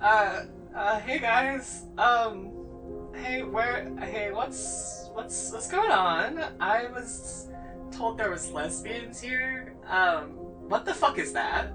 Hey guys. What's going on? I was told there was lesbians here. What the fuck is that?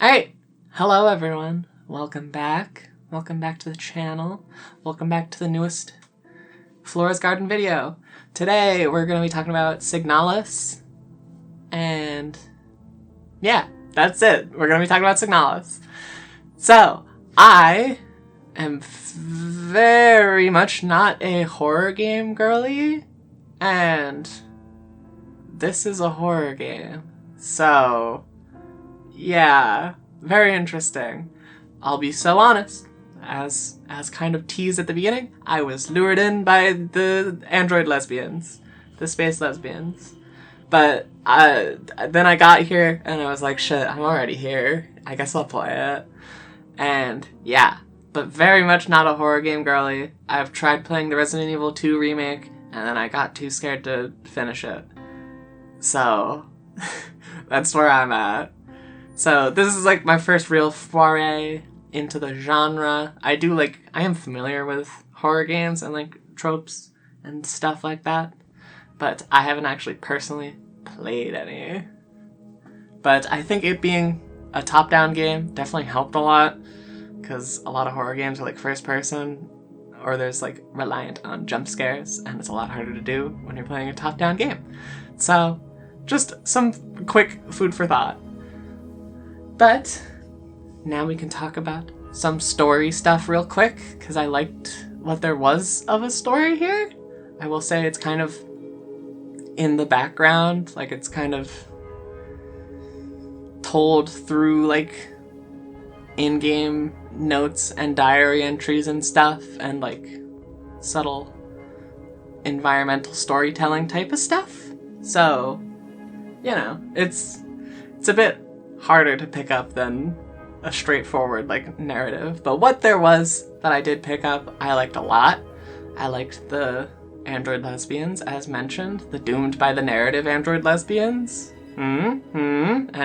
Alright, hello everyone. Welcome back. Welcome back to the channel. Welcome back to the newest Flora's Garden video. Today we're going to be talking about Signalis. And yeah, that's it. We're going to be talking about Signalis. So, I am very much not a horror game girly. And this is a horror game. So yeah, very interesting. I'll be so honest. As kind of teased at the beginning, I was lured in by the android lesbians, the space lesbians. But then I got here and I was like, shit, I'm already here. I guess I'll play it. And yeah, but very much not a horror game girly. I've tried playing the Resident Evil 2 remake and then I got too scared to finish it. So that's where I'm at. So this is like my first real foray into the genre. I am familiar with horror games and like tropes and stuff like that, but I haven't actually personally played any. But I think it being a top-down game definitely helped a lot, because a lot of horror games are like first person, or there's like reliant on jump scares, and it's a lot harder to do when you're playing a top-down game. So just some quick food for thought. But now we can talk about some story stuff real quick, because I liked what there was of a story here. I will say it's kind of in the background, like it's kind of told through like in-game notes and diary entries and stuff, and like subtle environmental storytelling type of stuff. So, you know, it's a bit harder to pick up than a straightforward like narrative, but what there was that I did pick up I liked a lot. I liked the android lesbians, as mentioned, the doomed by the narrative android lesbians. Anyone?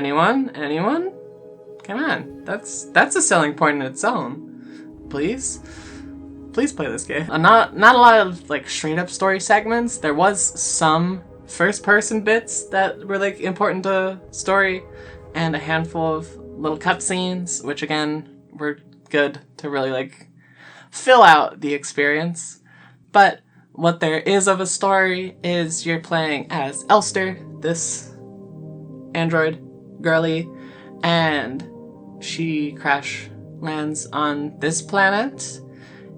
Come on, that's a selling point in its own. Please play this game. Not a lot of like straight up story segments. There was some first person bits that were like important to story, and a handful of little cutscenes, which again were good to really like fill out the experience. But what there is of a story is you're playing as Elster, this android girly, and she crash lands on this planet,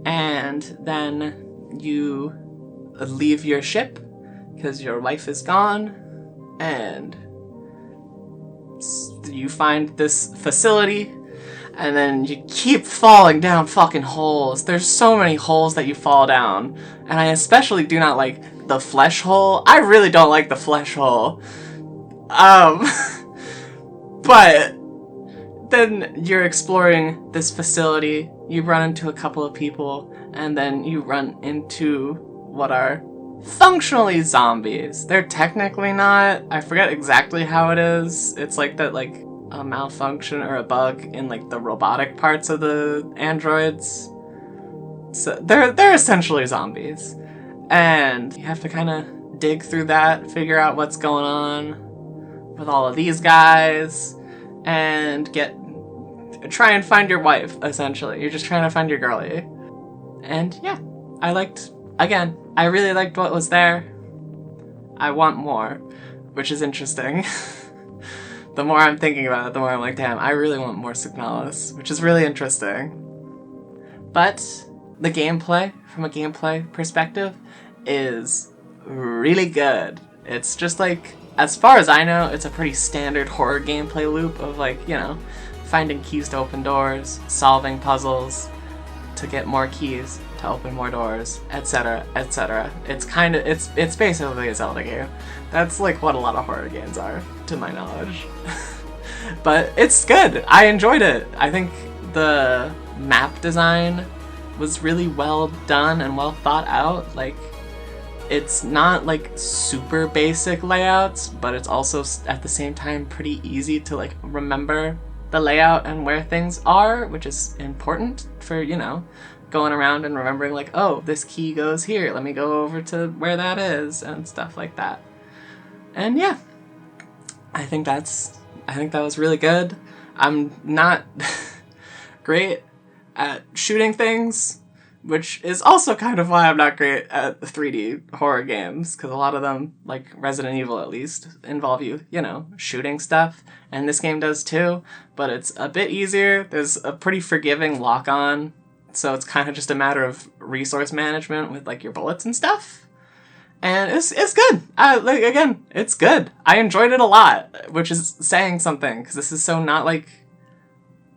and then you leave your ship because your wife is gone, and you find this facility, and then you keep falling down fucking holes. There's so many holes that you fall down, and I especially do not like the flesh hole. I really don't like the flesh hole. But then you're exploring this facility, you run into a couple of people, and then you run into what are functionally zombies. They're technically not. I forget exactly how it is. It's like that, like a malfunction or a bug in like the robotic parts of the androids. So they're essentially zombies, and you have to kind of dig through that, figure out what's going on with all of these guys, and get try and find your wife, essentially. You're just trying to find your girlie. And yeah, I really liked what was there. I want more, which is interesting. The more I'm thinking about it, the more I'm like, damn, I really want more Signalis, which is really interesting. But the gameplay, from a gameplay perspective, is really good. It's just like, as far as I know, it's a pretty standard horror gameplay loop of like, you know, finding keys to open doors, solving puzzles to get more keys to open more doors, etc., etc. It's basically a Zelda game. That's like what a lot of horror games are, to my knowledge. But it's good. I enjoyed it. I think the map design was really well done and well thought out. Like, it's not like super basic layouts, but it's also at the same time pretty easy to like remember the layout and where things are, which is important for, you know, going around and remembering like, oh, this key goes here, let me go over to where that is, and stuff like that. And yeah, I think that was really good. I'm not great at shooting things, which is also kind of why I'm not great at 3D horror games, because a lot of them, like Resident Evil at least, involve you know, shooting stuff, and this game does too, but it's a bit easier. There's a pretty forgiving lock-on, so it's kind of just a matter of resource management with like your bullets and stuff. And it's good. It's good. I enjoyed it a lot, which is saying something, because this is so not like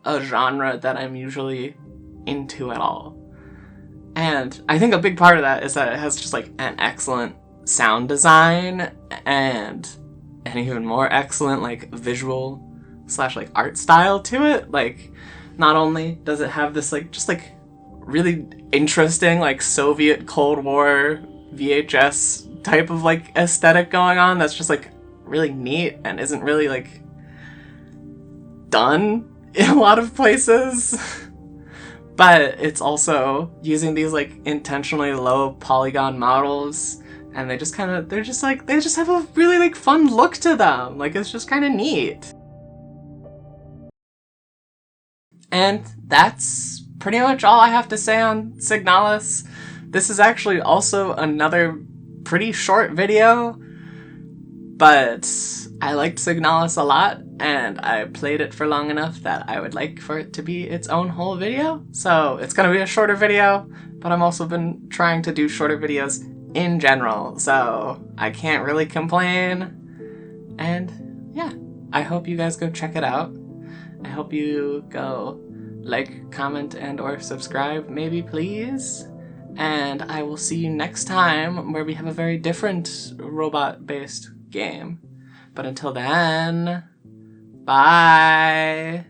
a genre that I'm usually into at all. And I think a big part of that is that it has just like an excellent sound design and an even more excellent like visual / like art style to it. Like, not only does it have this like just like really interesting like Soviet Cold War VHS type of like aesthetic going on that's just like really neat and isn't really like done in a lot of places. But it's also using these like intentionally low polygon models, and they just have a really like fun look to them. Like, it's just kind of neat. And that's pretty much all I have to say on Signalis. This is actually also another pretty short video, but I liked Signalis a lot, and I played it for long enough that I would like for it to be its own whole video. So it's gonna be a shorter video, but I've also been trying to do shorter videos in general, so I can't really complain. And yeah, I hope you guys go check it out. I hope you go like, comment, and or subscribe, maybe, please. And I will see you next time, where we have a very different robot-based game. But until then, bye!